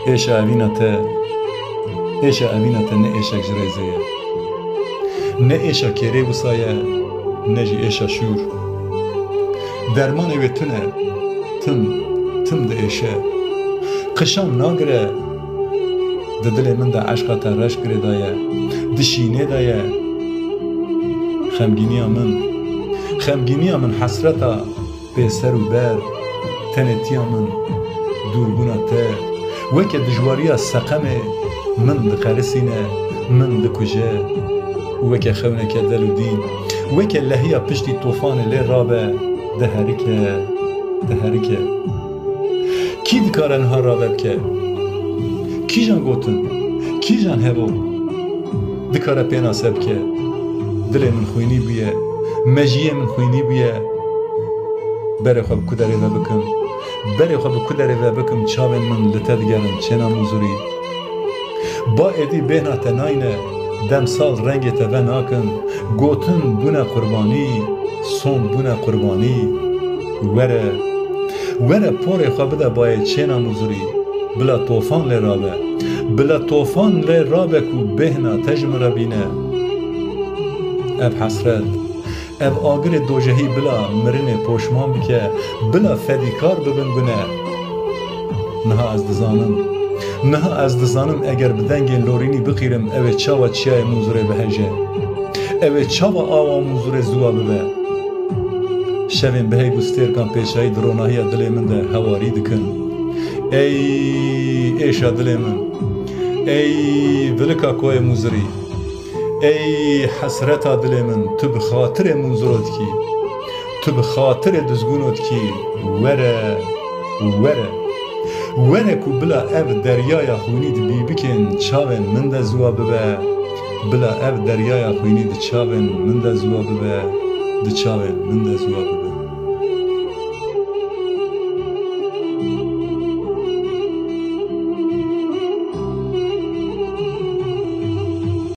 ایشا اوینا ته نه ایشک جریزه نه ایشا کری وسایه نه جی ایشا شور درمان اوی تونه تم ده ایشه قشام ناگره ده دل من ده عشقا تا رش گره دایه دشینه دایه خمگینیا من حسرتا به سر و بر تنتیا من دوربونا ته وکه دجواریا سقمه من ده قرسینه من ده کجه وکه خونه که دل و دین وکه لحیا پشتی طوفان لی رابه ده هرکه کی دکارن ها رابه بکه کی جان گوتن کی جان هبو دکاره پینا سب که دل من خوینی بیه مجیه من خوینی بیه بره خواب کدره و بکم چاوین من لطه دگرن چنا موزوری با ایدی بهنا تناینه دم سال رنگ تبه ناکن گوتن بونه قربانی سون بونه قربانی وره پوره خواب ده باید چنا موزوری بلا طوفان لی رابه کو بهنا تجمره بینه اب حسرت اب آگر دوجهی بلا مرنه پوشمان بکه بلا فدیکار ببن گونه نها از دزانم اگر بدنگین لورینی بخیرم اوه چاوا چیای موزوره بهجه اوه چاوا آوا موزوره زوا ببه شوین بهی گستیر کن پیشایی دروناهی دل من ده هواری دکن ایشا دل من ای ولکا کوی موزری ای حسرتا دل من تو بخاطر موزرات کی تو بخاطر دزگونات کی وره کو بلا اف دریای خونید بی بکن چاون من ده زوا ببه بلا اف دریای خونید چاون من ده زوا ببه ده چاون من ده زوا ببه